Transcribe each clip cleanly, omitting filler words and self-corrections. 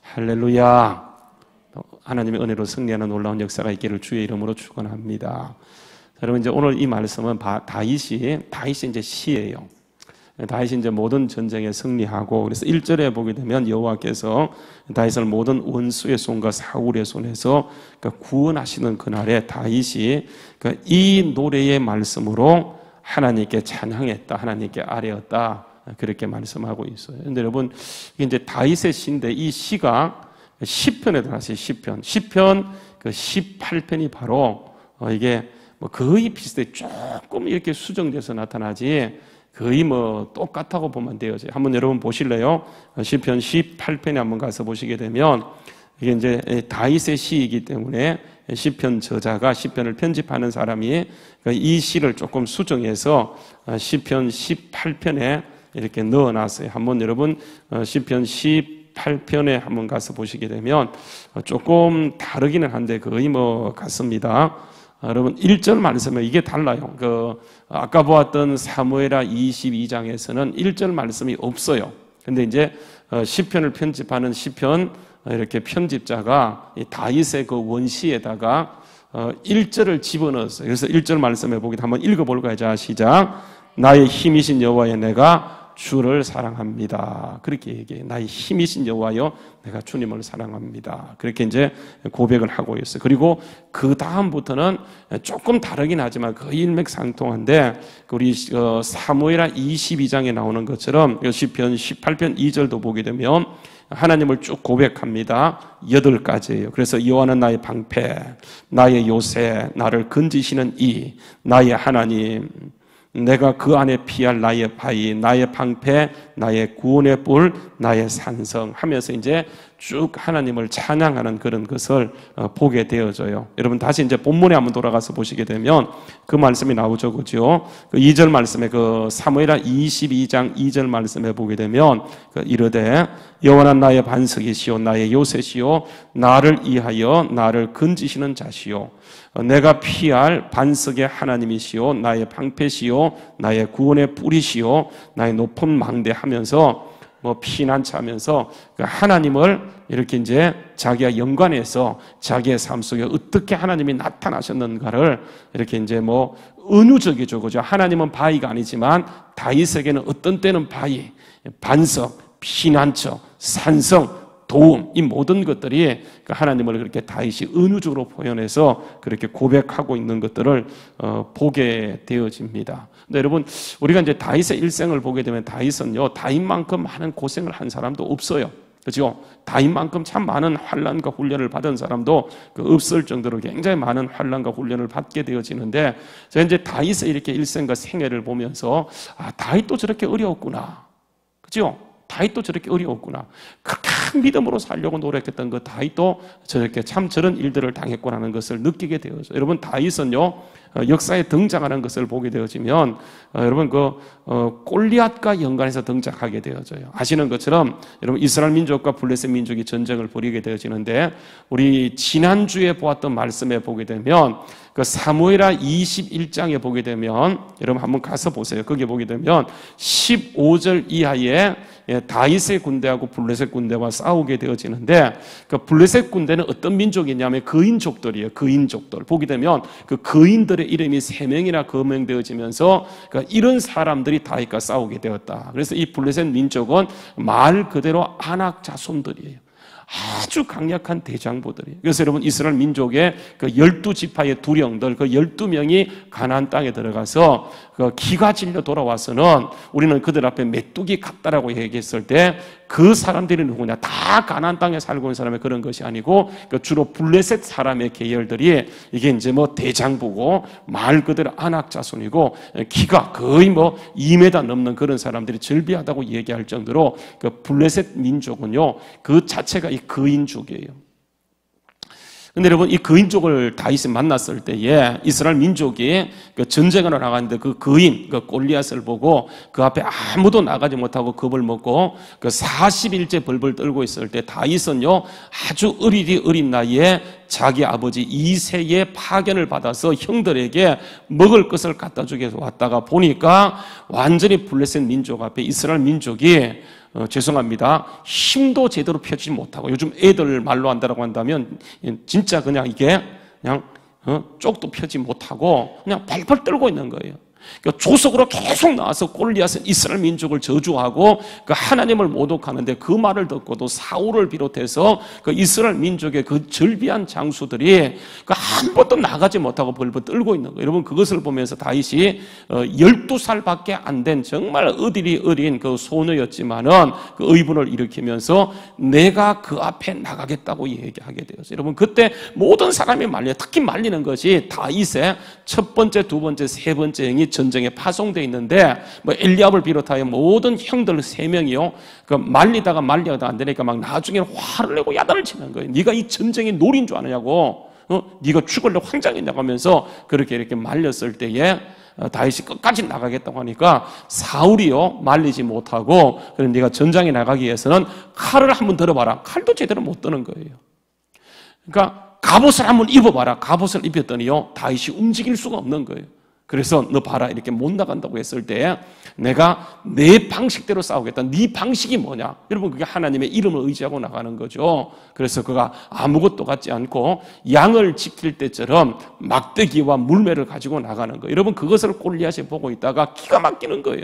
할렐루야. 하나님의 은혜로 승리하는 놀라운 역사가 있기를 주의 이름으로 축원합니다. 여러분, 이제 오늘 이 말씀은 다윗이 이제 시예요. 다윗이 이제 모든 전쟁에 승리하고, 그래서 1절에 보게 되면 여호와께서 다윗을 모든 원수의 손과 사울의 손에서 구원하시는 그날에 다윗이 이 노래의 말씀으로 하나님께 찬양했다, 하나님께 아뢰었다, 그렇게 말씀하고 있어요. 그런데 여러분, 이제 다윗의 시인데 이 시가 시편에 들어가세요. 시편 18편이 바로 이게 뭐 거의 비슷해, 조금 이렇게 수정돼서 나타나지 거의 뭐 똑같다고 보면 돼요. 한번 여러분 보실래요? 시편 18편에 한번 가서 보시게 되면 이게 이제 다윗의 시이기 때문에 시편 저자가, 시편을 편집하는 사람이 이 시를 조금 수정해서 시편 18편에 이렇게 넣어놨어요. 한번 여러분 시편 18편에 한번 가서 보시게 되면 조금 다르기는 한데 거의 뭐 같습니다. 여러분 1절 말씀에 이게 달라요. 아까 보았던 사무엘하 22장에서는 1절 말씀이 없어요. 근데 이제 시편을 편집하는 시편 이렇게 편집자가 다윗의 그 원시에다가 1절을 집어넣었어요. 그래서 1절 말씀에 보기 한번 읽어볼까요? 자, 시작. 나의 힘이신 여호와여, 내가 주를 사랑합니다. 그렇게 얘기해요. 나의 힘이신 여호와여, 내가 주님을 사랑합니다. 그렇게 이제 고백을 하고 있어요. 그리고 그 다음부터는 조금 다르긴 하지만 거의 일맥상통한데, 우리 사무엘하 22장에 나오는 것처럼 시편 18편 2절도 보게 되면 하나님을 쭉 고백합니다. 8가지예요. 그래서 여호와는 나의 방패, 나의 요새, 나를 건지시는 이, 나의 하나님, 내가 그 안에 피할 나의 바위, 나의 방패, 나의 구원의 뿔, 나의 산성 하면서 이제 쭉 하나님을 찬양하는 그런 것을 보게 되어져요. 여러분 다시 이제 본문에 한번 돌아가서 보시게 되면 그 말씀이 나오죠, 그죠? 그 2절 말씀에 사무엘하 22장 2절 말씀에 보게 되면 이르되 여호와는 나의 반석이시요 나의 요새시요 나를 이하여 나를 건지시는 자시요 내가 피할 반석의 하나님이시요 나의 방패시요 나의 구원의 뿔이시요 나의 높은 망대하면서 피난처하면서 하나님을 이렇게 이제 자기가 연관해서 자기의 삶 속에 어떻게 하나님이 나타나셨는가를 이렇게 이제 은유적이죠, 그죠? 하나님은 바위가 아니지만 다윗에게는 어떤 때는 바위, 반석, 피난처, 산성, 도움, 이 모든 것들이 하나님을 그렇게 다윗이 은유적으로 표현해서 그렇게 고백하고 있는 것들을 보게 되어집니다. 근데 여러분, 우리가 이제 다윗의 일생을 보게 되면 다윗은요, 다윗만큼 많은 고생을 한 사람도 없어요. 그죠? 다윗만큼 참 많은 환난과 훈련을 받은 사람도 없을 정도로 굉장히 많은 환난과 훈련을 받게 되어지는데, 제가 이제 다윗의 이렇게 일생과 생애를 보면서 다윗도 저렇게 어려웠구나. 그죠? 다윗도 저렇게 어려웠구나. 그렇게 믿음으로 살려고 노력했던 그 다윗도 저렇게 참 저런 일들을 당했구나 하는 것을 느끼게 되어져. 여러분, 다윗은요, 역사에 등장하는 것을 보게 되어지면 여러분 골리앗과 연관해서 등장하게 되어져요. 아시는 것처럼 여러분 이스라엘 민족과 블레셋 민족이 전쟁을 벌이게 되어지는데, 우리 지난주에 보았던 말씀에 보게 되면 사무엘하 21장에 보게 되면 여러분 한번 가서 보세요. 거기에 보게 되면 15절 이하에 다윗의 군대하고 블레셋 군대와 싸우게 되어지는데, 블레셋 군대는 어떤 민족이냐면 거인족들이에요. 거인족들. 보게 되면 그 거인들의 이름이 3명이나 거명되어지면서 이런 사람들이 다윗과 싸우게 되었다. 그래서 이 블레셋 민족은 말 그대로 아낙 자손들이에요. 아주 강력한 대장부들이에요. 그래서 여러분 이스라엘 민족의 12지파의 두령들, 12명이 가나안 땅에 들어가서 기가 질려 돌아와서는 우리는 그들 앞에 메뚜기 같다라고 얘기했을 때 그 사람들이 누구냐? 다 가나안 땅에 살고 있는 사람의 그런 것이 아니고 주로 블레셋 사람의 계열들이 이게 이제 대장부고 말 그대로 아낙 자손이고 키가 거의 2m 넘는 그런 사람들이 절비하다고 얘기할 정도로 블레셋 민족은요, 그 자체가 이 거인족이에요. 근데 여러분 이 거인족을 다윗이 만났을 때에 이스라엘 민족이 전쟁을 나가는데 그 거인, 골리앗을 보고 그 앞에 아무도 나가지 못하고 겁을 먹고 40일째 벌벌 떨고 있을 때 다윗은요, 아주 어린 나이에 자기 아버지 이새의 파견을 받아서 형들에게 먹을 것을 갖다 주기 위해서 왔다가 보니까 완전히 블레셋 민족 앞에 이스라엘 민족이 죄송합니다. 힘도 제대로 펴지 못하고, 요즘 애들 말로 한다고 한다면 진짜 그냥 이게 그냥 쪽도 펴지 못하고 그냥 발발 떨고 있는 거예요. 그러니까 조석으로 계속 나와서 골리앗은 이스라엘 민족을 저주하고 그 하나님을 모독하는데, 그 말을 듣고도 사울을 비롯해서 그 이스라엘 민족의 그 절비한 장수들이 그 한 번도 나가지 못하고 벌벌 떨고 있는 거예요. 여러분, 그것을 보면서 다윗이 12살밖에 안 된 정말 어린 그 소녀였지만은 그 의분을 일으키면서 내가 그 앞에 나가겠다고 얘기하게 되었어요. 여러분, 그때 모든 사람이 말려요. 특히 말리는 것이 다윗의 첫 번째, 두 번째, 세 번째 형이 전쟁에 파송되어 있는데, 뭐 엘리압을 비롯하여 모든 형들 3명이요, 그 말리다가 안 되니까 막 나중에 화를 내고 야단을 치는 거예요. 네가 이 전쟁의 놀인 줄 아느냐고, 네가 죽을래 황장했냐고 하면서 그렇게 이렇게 말렸을 때에 다윗이 끝까지 나가겠다고 하니까 사울이요, 말리지 못하고, 그럼 네가 전장에 나가기 위해서는 칼을 한번 들어봐라. 칼도 제대로 못 드는 거예요. 그러니까 갑옷을 한번 입어봐라. 갑옷을 입혔더니요, 다윗이 움직일 수가 없는 거예요. 그래서 너 봐라, 이렇게 못 나간다고 했을 때 내가 내 방식대로 싸우겠다. 네 방식이 뭐냐? 여러분, 그게 하나님의 이름을 의지하고 나가는 거죠. 그래서 그가 아무것도 갖지 않고 양을 지킬 때처럼 막대기와 물매를 가지고 나가는 거예요. 여러분, 그것을 골리앗이 보고 있다가 기가 막히는 거예요.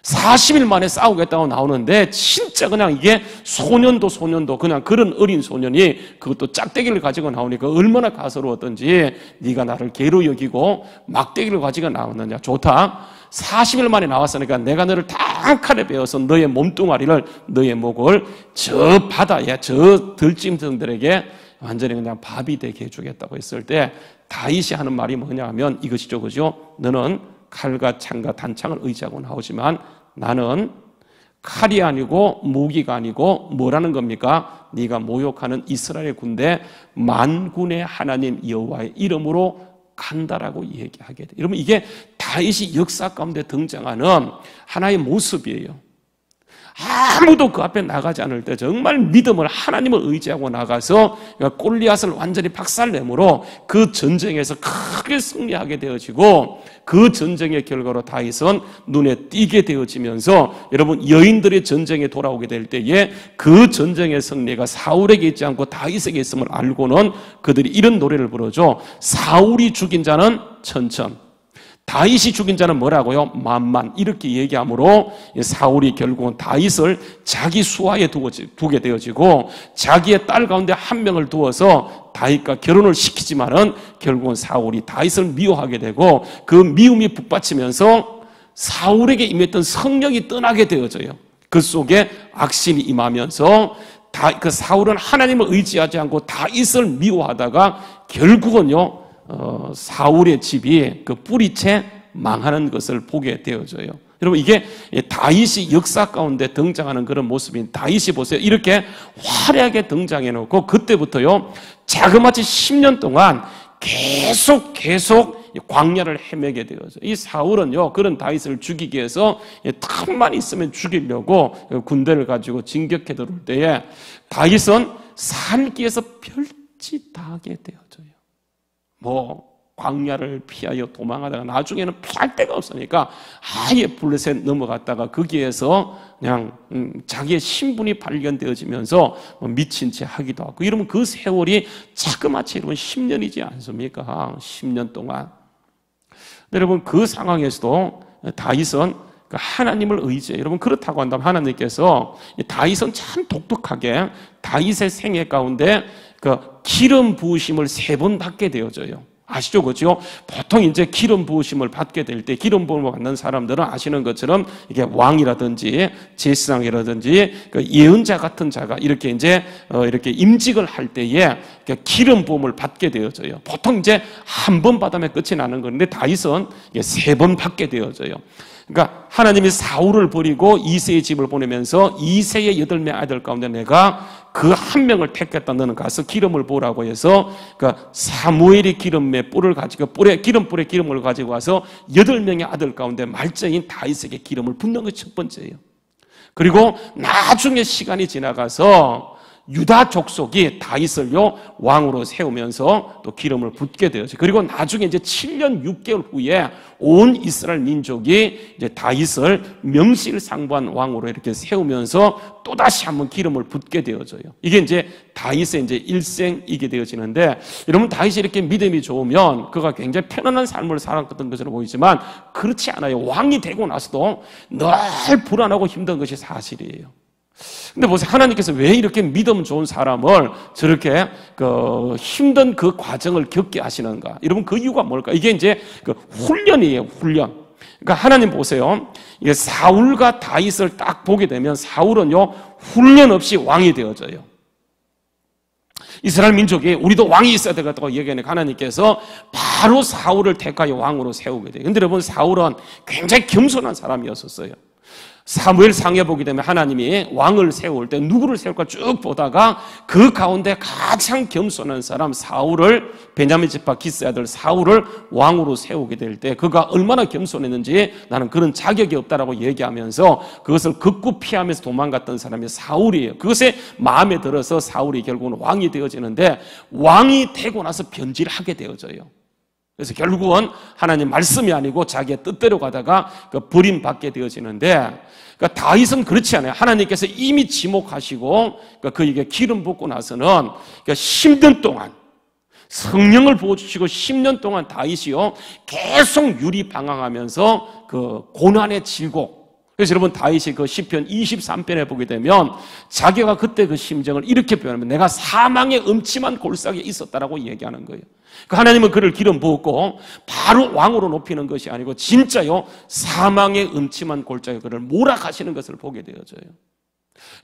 40일 만에 싸우겠다고 나오는데 진짜 그냥 이게 소년도 그냥 그런 어린 소년이 그것도 짝대기를 가지고 나오니까 얼마나 가소로웠던지, 네가 나를 개로 여기고 막대기를 가지고 나왔느냐. 좋다. 40일 만에 나왔으니까 내가 너를 딱 칼에 베어서 너의 몸뚱아리를, 너의 목을 저 바다에 저 들짐승들에게 완전히 그냥 밥이 되게 해주겠다고 했을 때 다윗이 하는 말이 뭐냐 하면 이것이죠. 그죠? 너는 칼과 창과 단창을 의지하고 나오지만 나는 칼이 아니고 무기가 아니고 뭐라는 겁니까? 네가 모욕하는 이스라엘 군대 만군의 하나님 여호와의 이름으로 간다라고 얘기하게 돼요. 여러분, 이게 다윗이 역사 가운데 등장하는 하나의 모습이에요. 아무도 그 앞에 나가지 않을 때 정말 믿음을, 하나님을 의지하고 나가서 골리앗을 완전히 박살내므로 그 전쟁에서 크게 승리하게 되어지고, 그 전쟁의 결과로 다윗은 눈에 띄게 되어지면서, 여러분, 여인들의 전쟁에 돌아오게 될 때에 그 전쟁의 승리가 사울에게 있지 않고 다윗에게 있음을 알고는 그들이 이런 노래를 부르죠. 사울이 죽인 자는 천천, 다윗이 죽인 자는 뭐라고요? 만만. 이렇게 얘기하므로 사울이 결국은 다윗을 자기 수하에 두게 되어지고, 자기의 딸 가운데 한 명을 두어서 다윗과 결혼을 시키지만은 결국은 사울이 다윗을 미워하게 되고, 그 미움이 북받치면서 사울에게 임했던 성령이 떠나게 되어져요. 그 속에 악신이 임하면서 그 사울은 하나님을 의지하지 않고 다윗을 미워하다가 결국은요, 사울의 집이 그 뿌리채 망하는 것을 보게 되어져요. 여러분, 이게 다윗이 역사 가운데 등장하는 그런 모습인, 다윗이 보세요. 이렇게 화려하게 등장해 놓고 그때부터요, 자그마치 10년 동안 계속 광야를 헤매게 되어져요. 이 사울은요, 그런 다윗을 죽이기 위해서 틈만 있으면 죽이려고 군대를 가지고 진격해 들어올 때에 다윗은 살기 위해서 별짓 다 하게 되어져요. 뭐 광야를 피하여 도망하다가 나중에는 피할 데가 없으니까 아예 블레셋 넘어갔다가 거기에서 그냥 자기의 신분이 발견되어지면서 미친 채 하기도 하고, 이러면 그 세월이 자그마치 여러분 10년이지 않습니까? 10년 동안. 여러분, 그 상황에서도 다윗은 하나님을 의지해요. 여러분, 그렇다고 한다면 하나님께서 다윗은 참 독특하게 다윗의 생애 가운데 그 기름 부으심을 3번 받게 되어져요. 아시죠? 그죠? 보통 이제 기름 부으심을 받게 될 때, 기름 부음을 받는 사람들은 아시는 것처럼 이게 왕이라든지 제사장이라든지 그 예언자 같은 자가 이렇게 이제 이렇게 임직을 할 때에 기름 부음을 받게 되어져요. 보통 이제 한 번 받으면 끝이 나는 건데 다윗은 3번 받게 되어져요. 그러니까 하나님이 사울을 버리고 이새의 집을 보내면서 이새의 8명 아들 가운데 내가 그 한 명을 택했다. 너는 가서 기름을 부으라고 해서 그러니까 사무엘이 기름의 뿔을 가지고 기름불에 기름을 가지고 와서 8명의 아들 가운데 말째인 다윗에게 기름을 붓는 것이 첫 번째예요. 그리고 나중에 시간이 지나가서 유다 족속이 다윗을요 왕으로 세우면서 또 기름을 붓게 되었죠. 그리고 나중에 이제 7년 6개월 후에 온 이스라엘 민족이 이제 다윗을 명실상부한 왕으로 이렇게 세우면서 또 다시 한번 기름을 붓게 되어져요. 이게 이제 다윗의 이제 일생이게 되어지는데, 여러분 다윗이 이렇게 믿음이 좋으면 그가 굉장히 편안한 삶을 살았던 것으로 보이지만 그렇지 않아요. 왕이 되고 나서도 늘 불안하고 힘든 것이 사실이에요. 근데 보세요. 하나님께서 왜 이렇게 믿음 좋은 사람을 저렇게 힘든 그 과정을 겪게 하시는가? 여러분 그 이유가 뭘까? 이게 이제 훈련이에요. 훈련. 그러니까 하나님 보세요. 이게 사울과 다윗을 딱 보게 되면 사울은요 훈련 없이 왕이 되어져요. 이스라엘 민족이 우리도 왕이 있어야 되겠다고 얘기하니까 하나님께서 바로 사울을 택하여 왕으로 세우게 돼요. 근데 여러분 사울은 굉장히 겸손한 사람이었었어요. 사무엘상에 보게 되면 하나님이 왕을 세울 때 누구를 세울까 쭉 보다가 그 가운데 가장 겸손한 사람 사울을, 베냐민 지파 기스의 아들 사울을 왕으로 세우게 될 때 그가 얼마나 겸손했는지 나는 그런 자격이 없다라고 얘기하면서 그것을 극구 피하면서 도망갔던 사람이 사울이에요. 그것에 마음에 들어서 사울이 결국은 왕이 되어지는데, 왕이 되고 나서 변질하게 되어져요. 그래서 결국은 하나님 말씀이 아니고 자기의 뜻대로 가다가 버림받게 되어지는데, 그러니까 다윗은 그렇지 않아요. 하나님께서 이미 지목하시고 그에게 기름 붓고 나서는 그러니까 10년 동안 성령을 부어주시고 10년 동안 다윗이요 계속 유리방황하면서 그 고난의 질곡. 그래서 여러분 다윗이 그 시편 23편에 보게 되면 자기가 그때 그 심정을 이렇게 표현하면 내가 사망의 음침한 골짜기에 있었다라고 얘기하는 거예요. 하나님은 그를 기름 부었고 바로 왕으로 높이는 것이 아니고 진짜요 사망의 음침한 골짜기에 그를 몰아가시는 것을 보게 되어져요.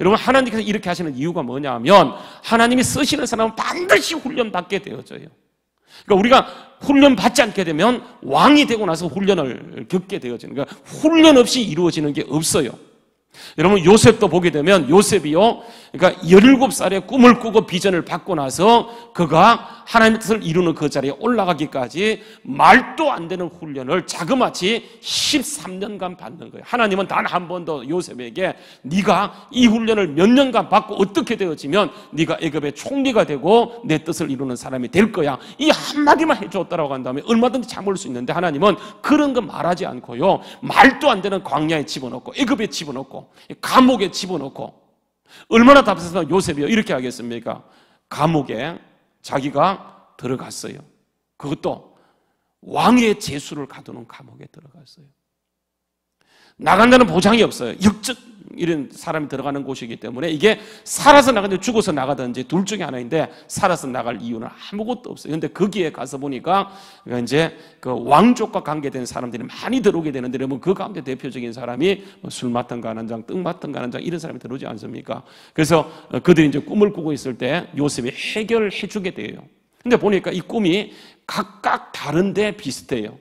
여러분 하나님께서 이렇게 하시는 이유가 뭐냐 하면 하나님이 쓰시는 사람은 반드시 훈련받게 되어져요. 그러니까 우리가 훈련 받지 않게 되면 왕이 되고 나서 훈련을 겪게 되어지는, 그러니까 훈련 없이 이루어지는 게 없어요. 여러분 요셉도 보게 되면 요셉이요 그러니까 17살에 꿈을 꾸고 비전을 받고 나서 그가 하나님의 뜻을 이루는 그 자리에 올라가기까지 말도 안 되는 훈련을 자그마치 13년간 받는 거예요. 하나님은 단 한 번도 요셉에게 네가 이 훈련을 몇 년간 받고 어떻게 되어지면 네가 애굽의 총리가 되고 내 뜻을 이루는 사람이 될 거야, 이 한마디만 해줬다라고 한다면 얼마든지 참을 수 있는데 하나님은 그런 거 말하지 않고요 말도 안 되는 광야에 집어넣고 애굽에 집어넣고 감옥에 집어넣고, 얼마나 답답해서 요셉이요 이렇게 하겠습니까? 감옥에 자기가 들어갔어요. 그것도 왕의 제수를 가두는 감옥에 들어갔어요. 나간다는 보장이 없어요. 역적 이런 사람이 들어가는 곳이기 때문에 이게 살아서 나가든지 죽어서 나가든지 둘 중에 하나인데 살아서 나갈 이유는 아무것도 없어요. 근데 거기에 가서 보니까 이제 그 왕족과 관계된 사람들이 많이 들어오게 되는데, 여러분 그 가운데 대표적인 사람이 술 맡은 간원장, 떡 맡은 간원장 이런 사람이 들어오지 않습니까? 그래서 그들이 이제 꿈을 꾸고 있을 때 요셉이 해결해 주게 돼요. 근데 보니까 이 꿈이 각각 다른데 비슷해요.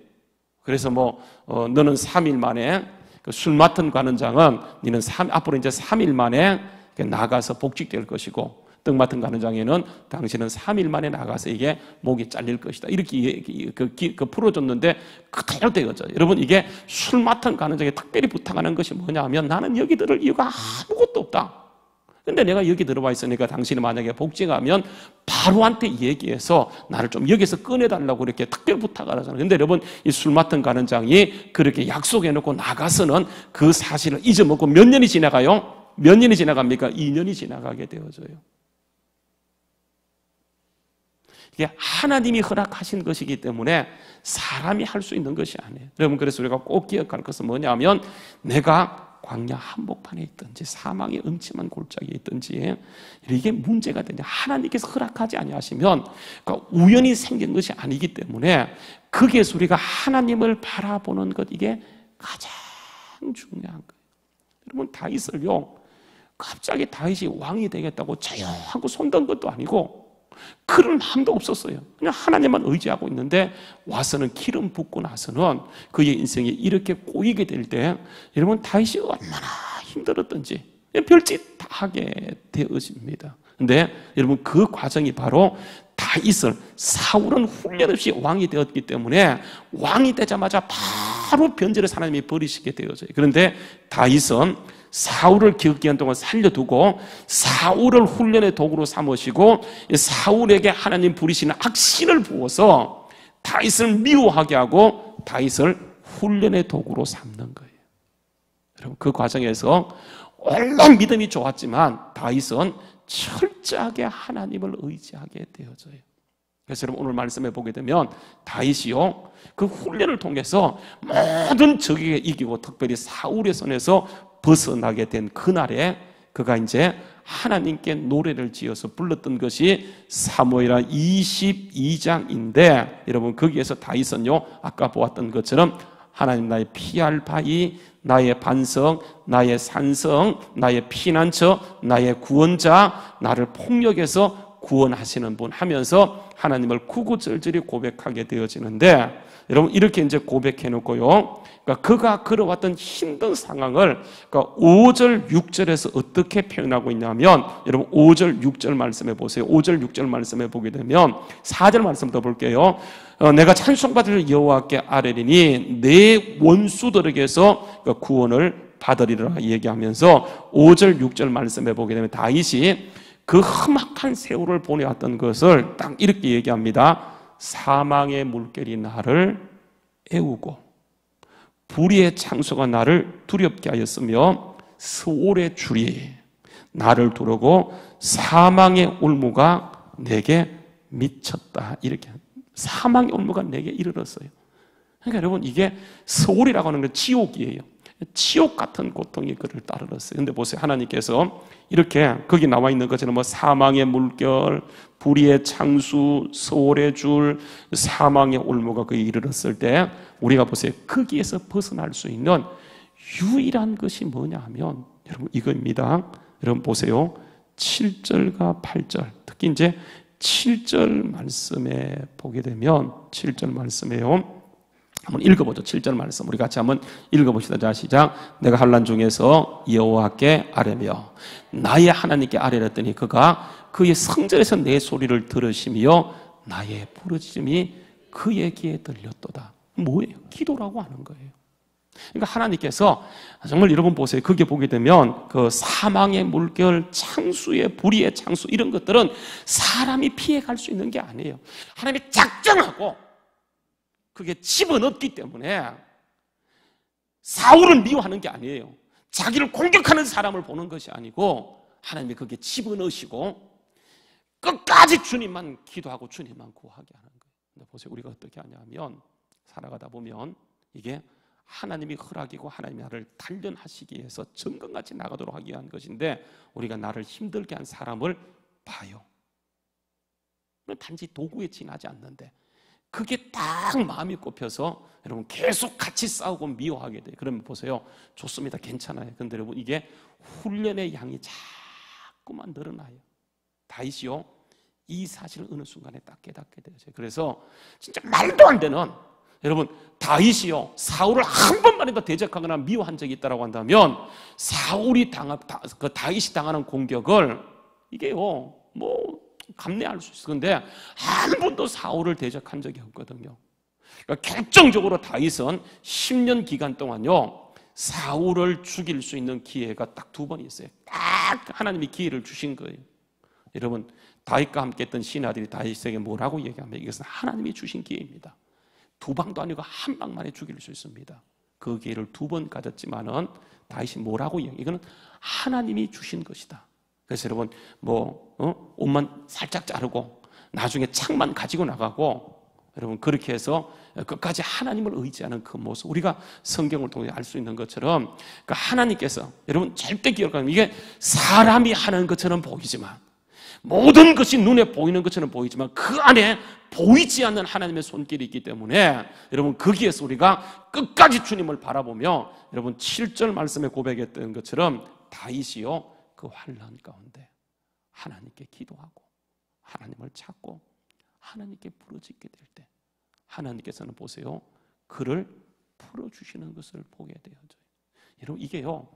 그래서 너는 3일 만에 술 맡은 관원장은 너는 앞으로 이제 3일 만에 나가서 복직될 것이고, 떡 맡은 관원장에는 당신은 3일 만에 나가서 이게 목이 잘릴 것이다. 이렇게 풀어줬는데 그대로 되어져. 여러분 이게 술 맡은 관원장에 특별히 부탁하는 것이 뭐냐 하면 나는 여기 들을 이유가 아무것도 없다. 근데 내가 여기 들어와 있으니까 당신이 만약에 복직하면 바로한테 얘기해서 나를 좀 여기서 꺼내달라고 이렇게 특별 부탁을 하잖아요. 근데 여러분 이 술 맡은 관원장이 그렇게 약속해놓고 나가서는 그 사실을 잊어먹고 몇 년이 지나가요? 몇 년이 지나갑니까? 2년이 지나가게 되어져요. 이게 하나님이 허락하신 것이기 때문에 사람이 할 수 있는 것이 아니에요. 여러분 그래서 우리가 꼭 기억할 것은 뭐냐면 내가 광야 한복판에 있든지 사망의 음침한 골짜기에 있든지 이게 문제가 되냐 하나님께서 허락하지 아니하시면 그러니까 우연히 생긴 것이 아니기 때문에 거기에서 우리가 하나님을 바라보는 것 이게 가장 중요한 거예요. 여러분 다윗을요 갑자기 다윗이 왕이 되겠다고 조용하고 손든 것도 아니고 그런 마음도 없었어요. 그냥 하나님만 의지하고 있는데 와서는 기름 붓고 나서는 그의 인생이 이렇게 꼬이게 될 때 여러분 다윗이 얼마나 힘들었던지 별짓 다 하게 되어집니다. 근데 여러분 그 과정이 바로 다윗을 사울은 훈련 없이 왕이 되었기 때문에 왕이 되자마자 바로 변절해서 하나님이 버리시게 되어져요. 그런데 다윗은 사울을 기간 동안 살려두고 사울을 훈련의 도구로 삼으시고 사울에게 하나님 부리시는 악신을 부어서 다윗을 미워하게 하고 다윗을 훈련의 도구로 삼는 거예요. 여러분, 그 과정에서 얼마나 믿음이 좋았지만 다윗은 철저하게 하나님을 의지하게 되어져요. 그래서 여러분, 오늘 말씀해 보게 되면 다윗이요, 그 훈련을 통해서 모든 적에게 이기고 특별히 사울의 손에서 벗어나게 된 그날에 그가 이제 하나님께 노래를 지어서 불렀던 것이 사무엘하 22장인데 여러분, 거기에서 다윗은요, 아까 보았던 것처럼 하나님 나의 피할 바위, 나의 반석, 나의 산성, 나의 피난처, 나의 구원자, 나를 폭력에서 구원하시는 분 하면서 하나님을 구구절절히 고백하게 되어지는데 여러분, 이렇게 이제 고백해 놓고요, 그러니까 그가 걸어왔던 힘든 상황을 그러니까 5절, 6절에서 어떻게 표현하고 있냐면 여러분, 5절, 6절 말씀해 보세요. 5절, 6절 말씀해 보게 되면 4절 말씀부터 볼게요. 내가 찬송받을 여호와께 아뢰리니 내 원수들에게서 구원을 받으리라 얘기하면서 5절, 6절 말씀해 보게 되면 다윗이 그 험악한 세월을 보내왔던 것을 딱 이렇게 얘기합니다. 사망의 물결이 나를 애우고 불의의 창소가 나를 두렵게 하였으며 스올의 줄이 나를 두르고 사망의 올무가 내게 미쳤다. 이렇게 사망의 올무가 내게 이르렀어요. 그러니까 여러분, 이게 스올이라고 하는 건 지옥이에요. 지옥 같은 고통이 그를 따르렀어요. 근데 보세요, 하나님께서 이렇게 거기 나와 있는 것처럼 뭐 사망의 물결, 불의의 창수, 스올의 줄, 사망의 올무가 그에 이르렀을 때 우리가 보세요, 거기에서 벗어날 수 있는 유일한 것이 뭐냐 하면 여러분, 이거입니다. 여러분 보세요, 7절과 8절, 특히 이제 7절 말씀에 보게 되면 7절 말씀에요, 한번 읽어보죠. 7절 말씀 우리 같이 한번 읽어봅시다. 자, 시작. 내가 환난 중에서 여호와께 아뢰며 나의 하나님께 아뢰랬더니 그가 그의 성전에서 내 소리를 들으시며 나의 부르짖음이 그의 귀에 들렸도다. 뭐예요? 기도라고 하는 거예요. 그러니까 하나님께서 정말 여러분 보세요. 거기에 보게 되면 그 사망의 물결, 창수의 불의의 창수, 이런 것들은 사람이 피해갈 수 있는 게 아니에요. 하나님이 작정하고 그게 집어넣었기 때문에 사울을 미워하는 게 아니에요. 자기를 공격하는 사람을 보는 것이 아니고 하나님이 그게 집어넣으시고 끝까지 주님만 기도하고 주님만 구하게 하는 거예요. 근데 보세요, 우리가 어떻게 하냐면 살아가다 보면 이게 하나님이 허락이고 하나님이 나를 단련하시기 위해서 정금같이 나가도록 하기 위한 것인데 우리가 나를 힘들게 한 사람을 봐요. 단지 도구에 지나지 않는데 그게 딱 마음이 꼽혀서 여러분 계속 같이 싸우고 미워하게 돼요. 그러면 보세요, 좋습니다, 괜찮아요. 그런데 여러분, 이게 훈련의 양이 자꾸만 늘어나요. 다윗이요, 이 사실을 어느 순간에 딱 깨닫게 되죠. 그래서 진짜 말도 안 되는, 여러분 다윗이요, 사울을 한 번만이라도 대적하거나 미워한 적이 있다고 한다면 사울이 다윗이 당하는 공격을 이게요 뭐 감내할 수 있어요. 그런데 한 번도 사울을 대적한 적이 없거든요. 그러니까 결정적으로 다윗은 10년 기간 동안요 사울을 죽일 수 있는 기회가 딱 2번 있어요. 딱 하나님이 기회를 주신 거예요. 여러분, 다윗과 함께 했던 신하들이 다윗에게 뭐라고 얘기하면 이것은 하나님이 주신 기회입니다. 2방도 아니고 1방만에 죽일 수 있습니다. 그 기회를 2번 가졌지만은 다윗이 뭐라고 얘기해요? 이거는 하나님이 주신 것이다. 그래서 여러분 옷만 살짝 자르고 나중에 창만 가지고 나가고 여러분 그렇게 해서 끝까지 하나님을 의지하는 그 모습, 우리가 성경을 통해 알 수 있는 것처럼 그러니까 하나님께서 여러분 절대 기억하면 이게 사람이 하는 것처럼 보이지만 모든 것이 눈에 보이는 것처럼 보이지만 그 안에 보이지 않는 하나님의 손길이 있기 때문에 여러분 거기에서 우리가 끝까지 주님을 바라보며 여러분 7절 말씀에 고백했던 것처럼 다윗이요 그 환난 가운데 하나님께 기도하고 하나님을 찾고 하나님께 부르짖게 될 때 하나님께서는 보세요 그를 풀어주시는 것을 보게 되어져요. 여러분 이게요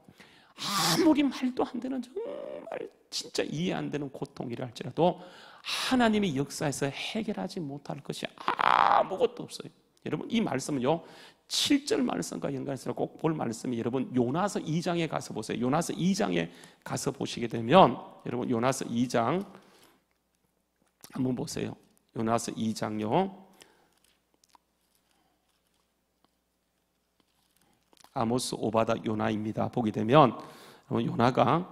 아무리 말도 안 되는 정말 진짜 이해 안 되는 고통이라 할지라도 하나님의 역사에서 해결하지 못할 것이 아무것도 없어요. 여러분 이 말씀은요 7절 말씀과 연관해서 꼭 볼 말씀이 여러분 요나서 2장에 가서 보세요. 요나서 2장에 가서 보시게 되면 여러분 요나서 2장 한번 보세요. 요나서 2장요. 아모스, 오바다, 요나입니다. 보게 되면 요나가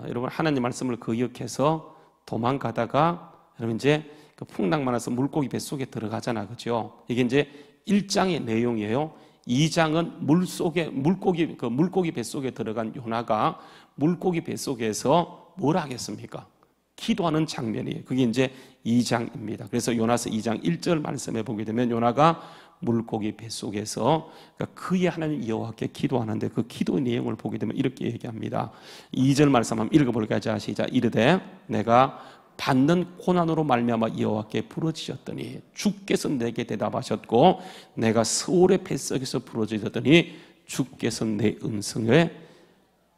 여러분 하나님 말씀을 거역해서 도망가다가 여러분 이제 그 풍랑만 와서 물고기 뱃속에 들어가잖아, 그죠? 이게 이제 1장의 내용이에요. 2장은 물고기 뱃속에 들어간 요나가 물고기 뱃속에서 뭘 하겠습니까? 기도하는 장면이에요. 그게 이제 2장입니다. 그래서 요나서 2장 1절 말씀에 보게 되면 요나가 물고기 뱃속에서 그러니까 그의 하나님 여호와께 기도하는데 그 기도의 내용을 보게 되면 이렇게 얘기합니다. 2절 말씀 한번 읽어볼까요? 자, 시작. 이르되 내가 받는 고난으로 말미암아 여호와께 부르짖었더니 주께서 내게 대답하셨고 내가 서울의 뱃속에서 부르짖었더니 주께서 내 음성을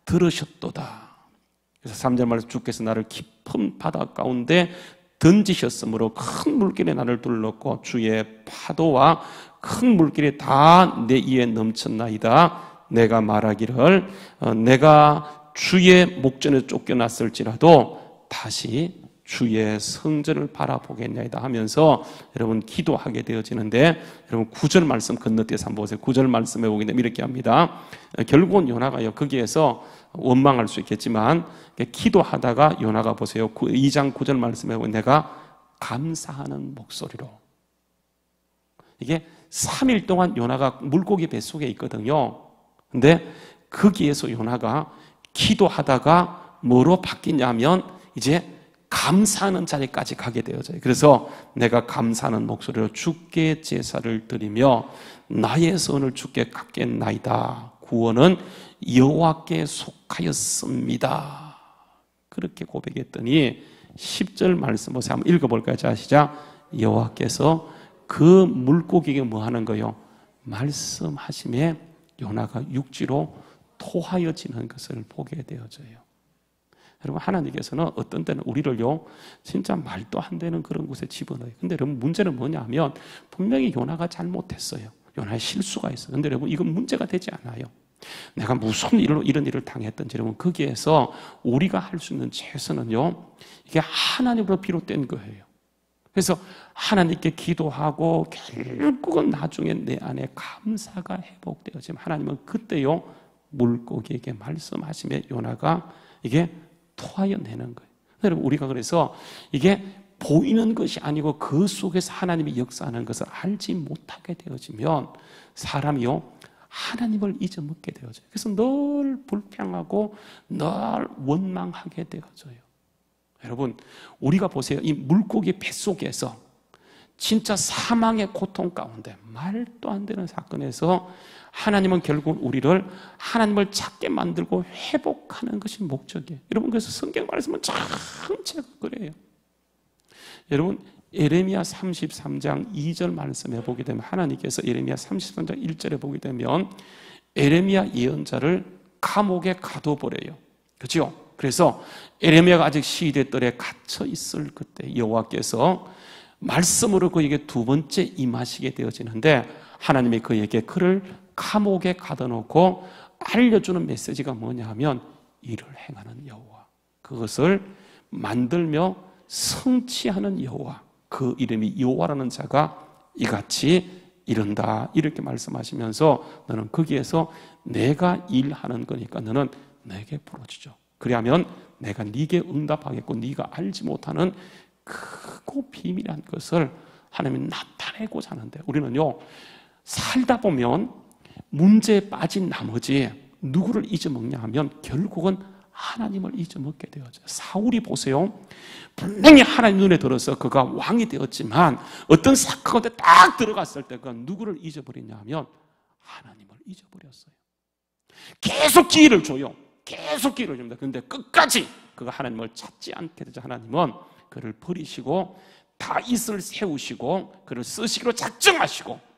들으셨도다. 그래서 3절 말씀 주께서 나를 깊은 바다 가운데 던지셨으므로 큰 물길에 나를 둘렀고 주의 파도와 큰 물길이 다 내 이에 넘쳤나이다. 내가 말하기를 내가 주의 목전에 쫓겨났을지라도 다시 주의 성전을 바라보겠나이다 하면서 여러분 기도하게 되어지는데 여러분 9절 말씀 건너뛰어서 한번 보세요. 9절 말씀에 보게 되면 이렇게 합니다. 결국은 요나가요 거기에서 원망할 수 있겠지만 기도하다가 요나가 보세요. 2장 9절 말씀에 보면 내가 감사하는 목소리로 이게 3일 동안 요나가 물고기 뱃속에 있거든요. 근데 거기에서 요나가 기도하다가 뭐로 바뀌냐면 이제 감사하는 자리까지 가게 되어져요. 그래서 내가 감사하는 목소리로 주께 제사를 드리며 나의 선을 주께 갚겠나이다. 구원은 여호와께 속하였습니다. 그렇게 고백했더니 10절 말씀 보세요. 한번 읽어볼까요? 자, 시작. 여호와께서 그 물고기에게 뭐 하는 거요? 말씀하심에 요나가 육지로 토하여지는 것을 보게 되어져요. 여러분 하나님께서는 어떤 때는 우리를요 진짜 말도 안 되는 그런 곳에 집어넣어요. 근데 여러분 문제는 뭐냐면 분명히 요나가 잘못했어요. 요나의 실수가 있어요. 근데 여러분 이건 문제가 되지 않아요. 내가 무슨 일로 이런 일을 당했든지 여러분 거기에서 우리가 할 수 있는 최선은요 이게 하나님으로 비롯된 거예요. 그래서 하나님께 기도하고 결국은 나중에 내 안에 감사가 회복되어지면 하나님은 그때요 물고기에게 말씀하시며 요나가 이게 토하여내는 거예요. 여러분 우리가 그래서 이게 보이는 것이 아니고 그 속에서 하나님이 역사하는 것을 알지 못하게 되어지면 사람이요 하나님을 잊어먹게 되어져요. 그래서 늘 불평하고 늘 원망하게 되어져요. 여러분 우리가 보세요. 이 물고기 뱃속에서 진짜 사망의 고통 가운데 말도 안 되는 사건에서 하나님은 결국 우리를 하나님을 찾게 만들고 회복하는 것이 목적이에요. 여러분 그래서 성경 말씀은 전체가 그래요. 여러분 예레미야 33장 2절 말씀에 보게 되면 하나님께서 예레미야 33장 1절에 보게 되면 예레미야 예언자를 감옥에 가둬버려요. 그렇죠? 그래서 예레미야가 아직 시대 뜰에 갇혀 있을 그때 여호와께서 말씀으로 그에게 두 번째 임하시게 되어지는데 하나님이 그에게 그를 감옥에 가둬놓고 알려주는 메시지가 뭐냐 하면 일을 행하는 여호와, 그것을 만들며 성취하는 여호와, 그 이름이 여호와라는 자가 이같이 이른다 이렇게 말씀하시면서 너는 거기에서 내가 일하는 거니까 너는 내게 부르짖어. 그리하면 내가 네게 응답하겠고 네가 알지 못하는 크고 비밀한 것을 하나님이 나타내고자 하는데 우리는요 살다 보면 문제에 빠진 나머지 누구를 잊어먹냐 하면 결국은 하나님을 잊어먹게 되어져요. 사울이 보세요. 분명히 하나님 눈에 들어서 그가 왕이 되었지만 어떤 사건 가운데 딱 들어갔을 때 그가 누구를 잊어버리냐 하면 하나님을 잊어버렸어요. 계속 기회를 줘요. 계속 기회를 줍니다. 그런데 끝까지 그가 하나님을 찾지 않게 되자 하나님은 그를 버리시고 다윗을 세우시고 그를 쓰시기로 작정하시고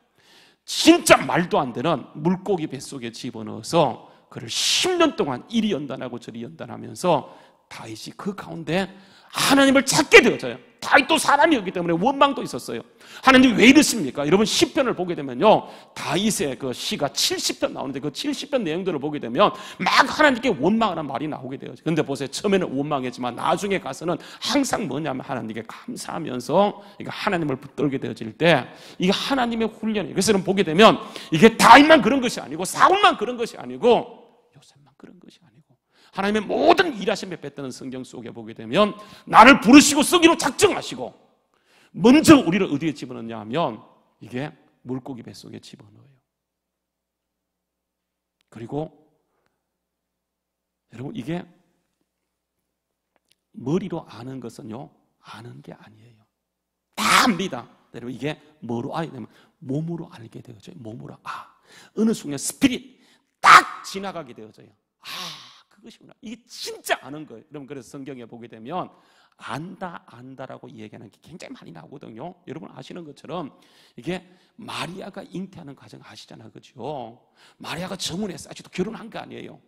진짜 말도 안 되는 물고기 뱃속에 집어넣어서 그를 10년 동안 이리 연단하고 저리 연단하면서 다윗이 그 가운데 하나님을 찾게 되어져요. 다 다윗도 사람이었기 때문에 원망도 있었어요. 하나님 왜 이러십니까? 여러분 시편을 보게 되면요, 다윗의 그 시가 70편 나오는데 그 70편 내용들을 보게 되면 막 하나님께 원망하는 말이 나오게 돼요. 근데 보세요, 처음에는 원망했지만 나중에 가서는 항상 뭐냐면 하나님께 감사하면서 하나님을 붙들게 되어질 때 이게 하나님의 훈련이에요. 그래서 여러분 보게 되면 이게 다윗만 그런 것이 아니고 사울만 그런 것이 아니고 요셉만 그런 것이 아니고 하나님의 모든 일하심에 뱉드는 성경 속에 보게 되면 나를 부르시고 쓰기로 작정하시고 먼저 우리를 어디에 집어넣냐 하면 이게 물고기 뱃속에 집어넣어요. 그리고 여러분 이게 머리로 아는 것은요, 아는 게 아니에요. 다 압니다. 여러분 이게 뭐로 알게 되면 몸으로 알게 되어져요. 몸으로 어느 순간 스피릿 딱 지나가게 되어져요. 그것이구나. 이게 진짜 아는 거예요. 여러분 그래서 성경에 보게 되면 안다라고 얘기하는 게 굉장히 많이 나오거든요. 여러분 아시는 것처럼 이게 마리아가 잉태하는 과정 아시잖아요, 그렇죠? 마리아가 정원에서 아직도 결혼한 게 아니에요.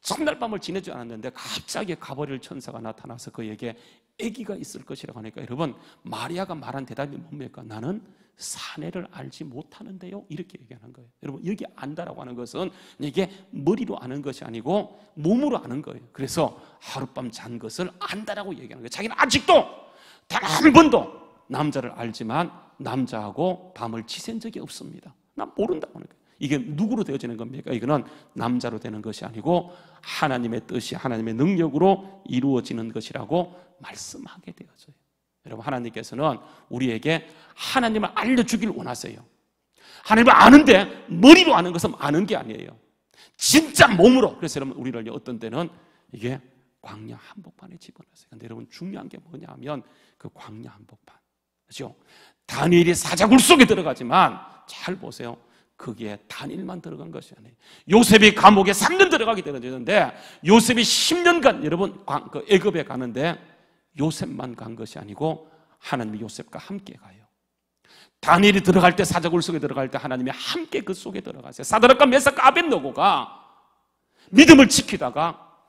첫날 밤을 지내지 않았는데 갑자기 가버릴 천사가 나타나서 그에게 아기가 있을 것이라고 하니까 여러분 마리아가 말한 대답이 뭡니까? 나는 사내를 알지 못하는데요, 이렇게 얘기하는 거예요. 여러분 여기 안다라고 하는 것은 이게 머리로 아는 것이 아니고 몸으로 아는 거예요. 그래서 하룻밤 잔 것을 안다라고 얘기하는 거예요. 자기는 아직도 단 한 번도 남자를 알지만 남자하고 밤을 지샌 적이 없습니다. 난 모른다고 하는 거예요. 이게 누구로 되어지는 겁니까? 이거는 남자로 되는 것이 아니고 하나님의 뜻이 하나님의 능력으로 이루어지는 것이라고 말씀하게 되어져요. 여러분 하나님께서는 우리에게 하나님을 알려주길 원하세요. 하나님을 아는데 머리로 아는 것은 아는 게 아니에요. 진짜 몸으로. 그래서 여러분 우리를 어떤 때는 이게 광야 한복판에 집어넣었어요. 근데 여러분 중요한 게 뭐냐 하면 그 광야 한복판, 그렇죠? 다니엘이 사자굴 속에 들어가지만 잘 보세요. 거기에 다니엘만 들어간 것이 아니에요. 요셉이 감옥에 3년 들어가게 되는데 요셉이 10년간 여러분 애굽에 가는데 요셉만 간 것이 아니고 하나님이 요셉과 함께 가요. 다니엘이 들어갈 때 사자굴 속에 들어갈 때 하나님이 함께 그 속에 들어가세요. 사드락과 메삭과 아벳느고가 믿음을 지키다가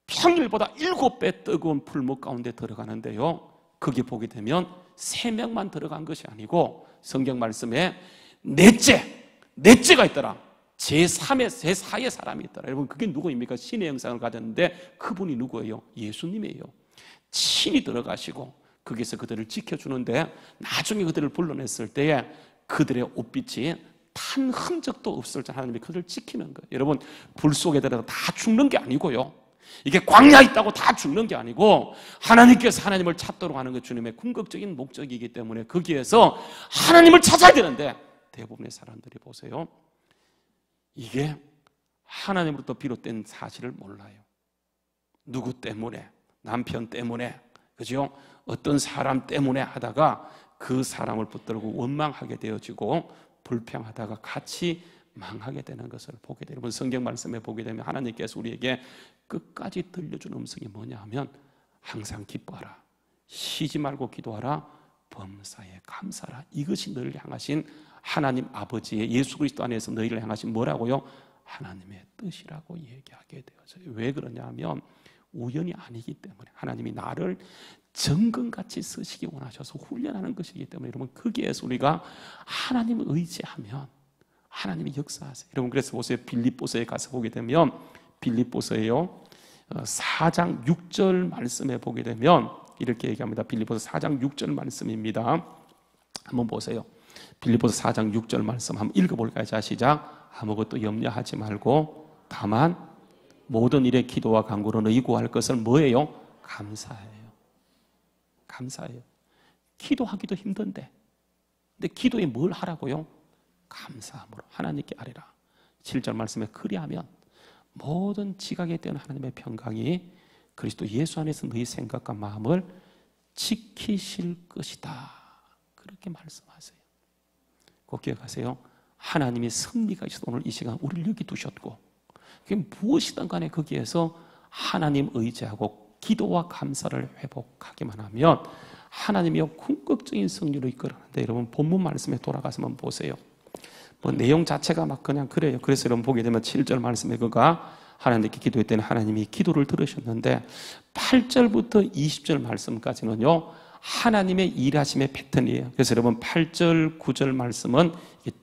평일보다 7배 뜨거운 풀목 가운데 들어가는데요, 거기 보게 되면 3명만 들어간 것이 아니고 성경 말씀에 넷째가 있더라. 제4의 사람이 있더라. 여러분 그게 누구입니까? 신의 형상을 가졌는데 그분이 누구예요? 예수님이에요. 친히 들어가시고 거기서 그들을 지켜주는데 나중에 그들을 불러냈을 때에 그들의 옷빛이 탄 흔적도 없을 때 하나님이 그들을 지키는 거예요. 여러분 불 속에 들어가 다 죽는 게 아니고요, 이게 광야 있다고 다 죽는 게 아니고 하나님께서 하나님을 찾도록 하는 것 주님의 궁극적인 목적이기 때문에 거기에서 하나님을 찾아야 되는데 대부분의 사람들이 보세요, 이게 하나님으로부터 비롯된 사실을 몰라요. 누구 때문에, 남편 때문에, 그죠? 어떤 사람 때문에 하다가 그 사람을 붙들고 원망하게 되어지고 불평하다가 같이 망하게 되는 것을 보게 돼요. 여러분 성경 말씀에 보게 되면 하나님께서 우리에게 끝까지 들려준 음성이 뭐냐 하면 항상 기뻐하라, 쉬지 말고 기도하라, 범사에 감사하라. 이것이 너를 향하신 하나님 아버지의 예수 그리스도 안에서 너희를 향하신 뭐라고요? 하나님의 뜻이라고 얘기하게 되어져요. 왜 그러냐 하면 우연이 아니기 때문에 하나님이 나를 정금같이 쓰시기 원하셔서 훈련하는 것이기 때문에 여러분 거기에서 우리가 하나님을 의지하면 하나님이 역사하세요. 여러분 그래서 보세요, 빌립보서에 가서 보게 되면 빌립보서에요 4장 6절 말씀에 보게 되면 이렇게 얘기합니다. 빌립보서 4장 6절 말씀입니다. 한번 보세요. 빌립보서 4장 6절 말씀 한번 읽어볼까요? 자 시작. 아무것도 염려하지 말고 다만 모든 일에 기도와 간구로 너희 구할 것을 뭐예요? 감사해요. 감사해요. 기도하기도 힘든데 근데 기도에 뭘 하라고요? 감사함으로 하나님께 아뢰라. 7절 말씀에 그리하면 모든 지각에 대한 하나님의 평강이 그리스도 예수 안에서 너희 생각과 마음을 지키실 것이다. 그렇게 말씀하세요. 꼭 기억하세요. 하나님의 섭리가 있어서 오늘 이 시간 우리를 여기 두셨고 그게 무엇이든 간에 거기에서 하나님 의지하고 기도와 감사를 회복하기만 하면 하나님이 궁극적인 승리로 이끌어가는데 여러분 본문 말씀에 돌아가서 한번 보세요. 뭐 내용 자체가 막 그냥 그래요. 그래서 여러분 보게 되면 7절 말씀에 그가 하나님께 기도했더니 하나님이 기도를 들으셨는데 8절부터 20절 말씀까지는요 하나님의 일하심의 패턴이에요. 그래서 여러분 8절, 9절 말씀은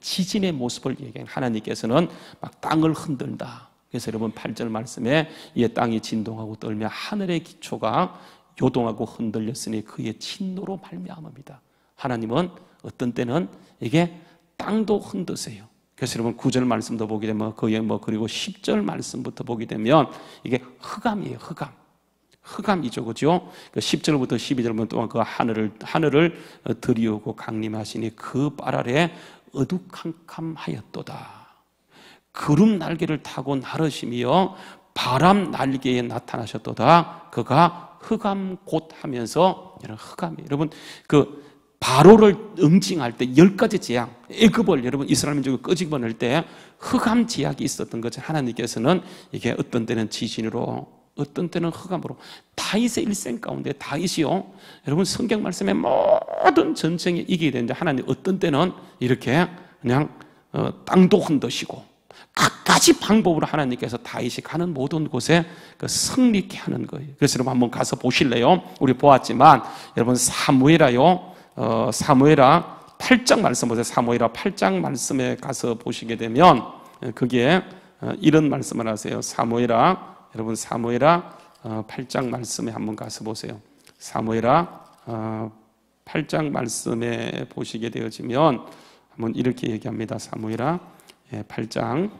지진의 모습을 얘기해요. 하나님께서는 막 땅을 흔든다. 그래서 여러분 8절 말씀에 이 땅이 진동하고 떨며 하늘의 기초가 요동하고 흔들렸으니 그의 진노로 말미암습니다. 하나님은 어떤 때는 이게 땅도 흔드세요. 그래서 여러분 9절 말씀도 보게 되면 그리고 10절 말씀부터 보게 되면 이게 흑암이에요. 흑암이죠. 그죠? 10절부터 12절 동안 그 하늘을 들이우고 강림하시니 그 발 아래 어두캄캄하였도다. 구름 날개를 타고 나르시며 바람 날개에 나타나셨도다. 그가 흑암 곧 하면서 흑암이에요. 여러분 바로를 응징할 때 10가지 재앙, 애굽을 여러분 이스라엘 민족을 끄집어낼 때 흑암 제약이 있었던 거죠. 하나님께서는 이게 어떤 때는 지진으로, 어떤 때는 흑암으로. 다윗의 일생 가운데 다윗이요, 여러분 성경 말씀에 모든 전쟁에 이기게 되는데 하나님 어떤 때는 이렇게 그냥 땅도 흔드시고 각가지 방법으로 하나님께서 다윗이 가는 모든 곳에 승리케 하는 거예요. 그래서 여러분 한번 가서 보실래요? 우리 보았지만 여러분 사무엘하요, 사무엘하 8장 말씀 보세요. 사무엘하 8장 말씀에 가서 보시게 되면 그게 이런 말씀을 하세요. 여러분 사무엘하 8장 말씀에 한번 가서 보세요. 사무엘하 8장 말씀에 보시게 되어지면 한번 이렇게 얘기합니다. 사무엘하 8장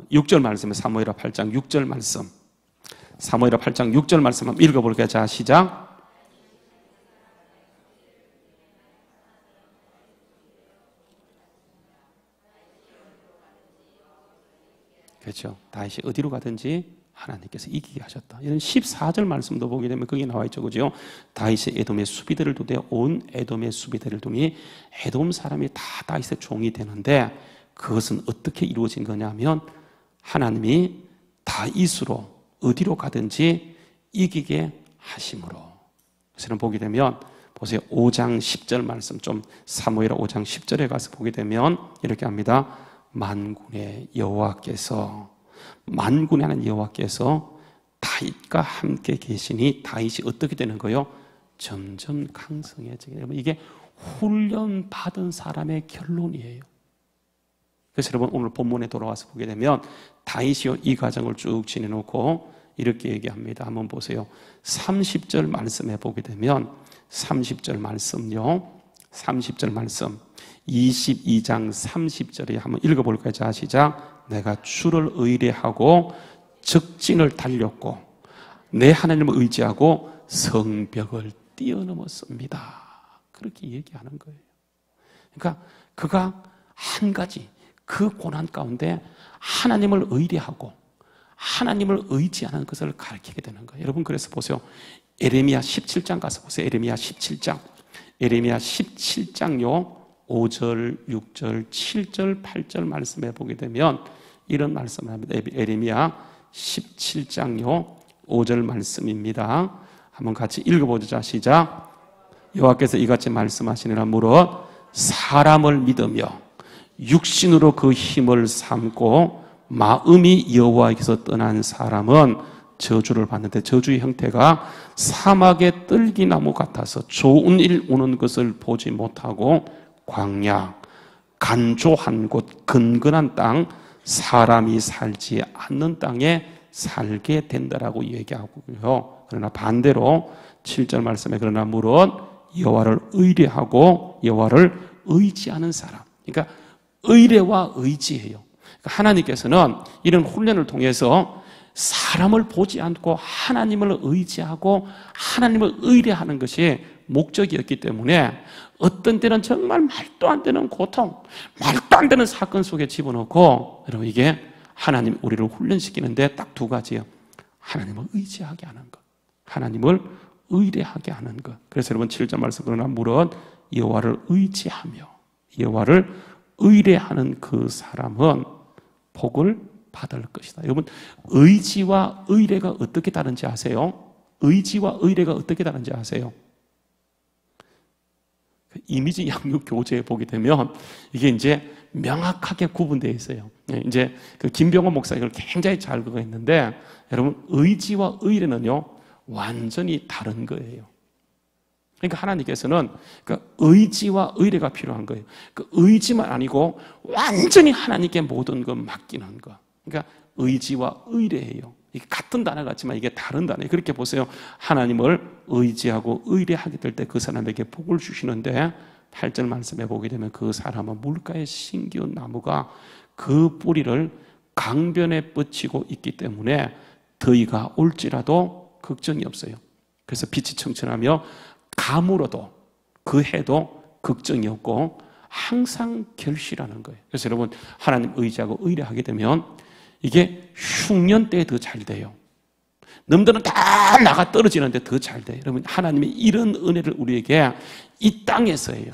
6절 말씀에 사무엘하 8장 6절 말씀. 사무엘하 8장 6절 말씀 한번 읽어볼게요. 자, 시작. 그렇죠. 다윗이 어디로 가든지 하나님께서 이기게 하셨다. 이런 14절 말씀도 보게 되면 거기 나와 있죠. 그죠? 다윗이 에돔의 수비대를 두되 온 에돔의 수비대를 두니 에돔 사람이 다 다윗의 종이 되는데 그것은 어떻게 이루어진 거냐면 하나님이 다윗으로 어디로 가든지 이기게 하심으로. 그래서 보게 되면 보세요. 5장 10절 말씀 좀 사무엘하 5장 10절에 가서 보게 되면 이렇게 합니다. 만군의 하는 여호와께서 다윗과 함께 계시니 다윗이 어떻게 되는 거예요? 점점 강성해지게. 이게 훈련 받은 사람의 결론이에요. 그래서 여러분 오늘 본문에 돌아와서 보게 되면 다윗이요 이 과정을 쭉 지내놓고 이렇게 얘기합니다. 한번 보세요. 30절 말씀에 보게 되면 30절 말씀요. 30절 말씀 22장 30절에 한번 읽어볼까요? 자, 시작. 내가 주를 의뢰하고 적진을 달렸고 내 하나님을 의지하고 성벽을 뛰어넘었습니다. 그렇게 얘기하는 거예요. 그러니까 그가 한 가지 그 고난 가운데 하나님을 의뢰하고 하나님을 의지하는 것을 가르치게 되는 거예요. 여러분 그래서 보세요. 에레미야 17장 가서 보세요. 에레미야 17장요 5절, 6절, 7절, 8절 말씀에 보게 되면 이런 말씀을 합니다. 에레미야 17장요 5절 말씀입니다. 한번 같이 읽어보자. 시작. 여호와께서 이같이 말씀하시니라. 무릇 사람을 믿으며 육신으로 그 힘을 삼고 마음이 여호와에게서 떠난 사람은 저주를 받는데 저주의 형태가 사막의 뜰기나무 같아서 좋은 일 오는 것을 보지 못하고 광야, 간조한 곳, 근근한 땅, 사람이 살지 않는 땅에 살게 된다라고 얘기하고요. 그러나 반대로 7절 말씀에 그러나 무릇 여호와를 의뢰하고 여호와를 의지하는 사람. 그러니까 의뢰와 의지예요. 그러니까 하나님께서는 이런 훈련을 통해서 사람을 보지 않고 하나님을 의지하고 하나님을 의뢰하는 것이 목적이었기 때문에 어떤 때는 정말 말도 안 되는 고통, 말도 안 되는 사건 속에 집어넣고 여러분 이게 하나님 우리를 훈련시키는데 딱 두 가지예요. 하나님을 의지하게 하는 것, 하나님을 의뢰하게 하는 것. 그래서 여러분 7절 말씀 그러나 무릇 여호와를 의지하며 여호와를 의뢰하는 그 사람은 복을 받을 것이다. 여러분 의지와 의뢰가 어떻게 다른지 아세요? 의지와 의뢰가 어떻게 다른지 아세요? 이미지 양육 교재에 보게 되면 이게 이제 명확하게 구분되어 있어요. 이제 그 김병호 목사가 이걸 굉장히 잘 그거 했는데 여러분 의지와 의뢰는요 완전히 다른 거예요. 그러니까 하나님께서는 그 의지와 의뢰가 필요한 거예요. 그 의지만 아니고 완전히 하나님께 모든 걸 맡기는 거. 그러니까 의지와 의뢰예요. 이게 같은 단어 같지만 이게 다른 단어예요. 그렇게 보세요. 하나님을 의지하고 의뢰하게 될 때 그 사람에게 복을 주시는데 8절 말씀해 보게 되면 그 사람은 물가에 심기운 나무가 그 뿌리를 강변에 뻗치고 있기 때문에 더위가 올지라도 걱정이 없어요. 그래서 빛이 청천하며 가물어도 그 해도 걱정이 없고 항상 결실하는 거예요. 그래서 여러분 하나님 의지하고 의뢰하게 되면 이게 흉년 때에 더 잘 돼요. 남들은 다 나가 떨어지는데 더 잘 돼요. 여러분 하나님의 이런 은혜를 우리에게 이 땅에서예요.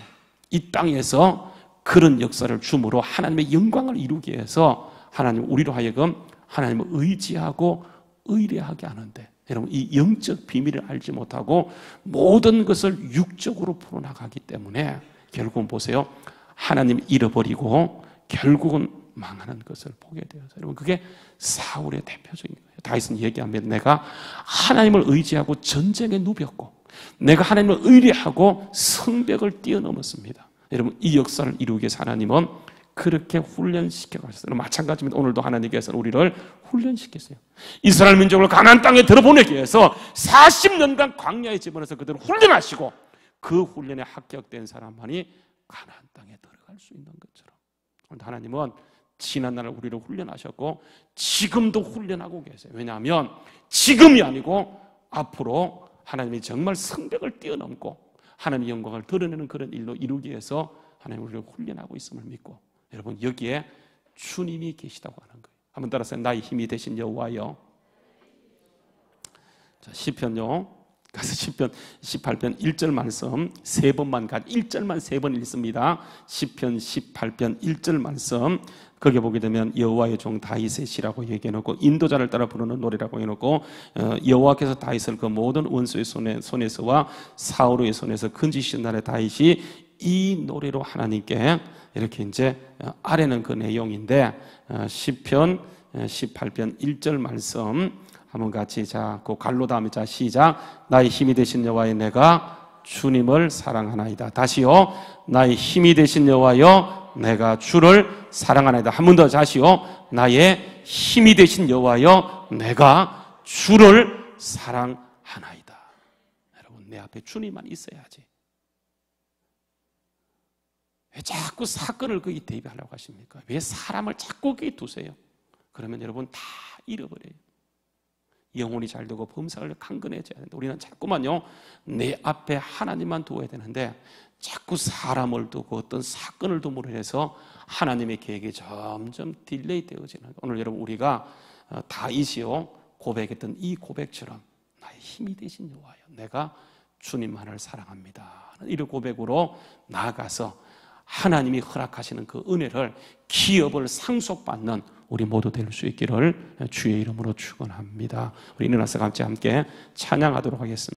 이 땅에서 그런 역사를 줌으로 하나님의 영광을 이루기 위해서 하나님 우리로 하여금 하나님을 의지하고 의뢰하게 하는데 여러분 이 영적 비밀을 알지 못하고 모든 것을 육적으로 풀어나가기 때문에 결국은 보세요. 하나님 잃어버리고 결국은 망하는 것을 보게 돼요. 여러분 그게 사울의 대표적인 거예요. 다윗은 얘기하면 내가 하나님을 의지하고 전쟁에 누볐고 내가 하나님을 의뢰하고 성벽을 뛰어넘었습니다. 여러분 이 역사를 이루기 위해서 하나님은 그렇게 훈련시켜 가셨어요. 마찬가지입니다. 오늘도 하나님께서는 우리를 훈련시켰어요. 이스라엘 민족을 가나안 땅에 들어보내기 위해서 40년간 광야에 집어넣어서 그들을 훈련하시고 그 훈련에 합격된 사람만이 가나안 땅에 들어갈 수 있는 것처럼 오늘 하나님은 지난날 우리를 훈련하셨고 지금도 훈련하고 계세요. 왜냐하면 지금이 아니고 앞으로 하나님이 정말 성벽을 뛰어넘고 하나님의 영광을 드러내는 그런 일로 이루기 위해서 하나님 우리를 훈련하고 있음을 믿고 여러분 여기에 주님이 계시다고 하는 거예요. 한번 따라서 나의 힘이 되신 여호와여. 자, 시편요. 가서 시편 18편 1절 말씀 세 번만 1절만 세 번 읽습니다. 시편 18편 1절 말씀 거기에 보게 되면 여호와의 종 다윗의 시라고 얘기해놓고 인도자를 따라 부르는 노래라고 해놓고 여호와께서 다윗을 그 모든 원수의 손에서와 사울의 손에서 건지신 날에 다윗이 이 노래로 하나님께 이렇게 이제 아래는 그 내용인데 시편 18편 1절 말씀 한번 같이 자, 그 갈로 다음에 자 시작. 나의 힘이 되신 여호와여 내가 주님을 사랑하나이다. 다시요. 나의 힘이 되신 여호와여 내가 주를 사랑하나이다. 한 번 더 다시요. 나의 힘이 되신 여호와여 내가 주를 사랑하나이다. 여러분 내 앞에 주님만 있어야지. 왜 자꾸 사건을 거기 대비하려고 하십니까? 왜 사람을 자꾸 거기 두세요? 그러면 여러분 다 잃어버려요. 영혼이 잘 되고 범사를 강건해져야 되는데 우리는 자꾸만요 내 앞에 하나님만 두어야 되는데 자꾸 사람을 두고 어떤 사건을 두므로 해서 하나님의 계획이 점점 딜레이 되어지는 오늘 여러분 우리가 다윗이요 고백했던 이 고백처럼 나의 힘이 되신 여호와여 내가 주님만을 사랑합니다. 이런 고백으로 나아가서 하나님이 허락하시는 그 은혜를 기업을 상속받는 우리 모두 될 수 있기를 주의 이름으로 축원합니다. 우리 일어나서 같이 함께 찬양하도록 하겠습니다.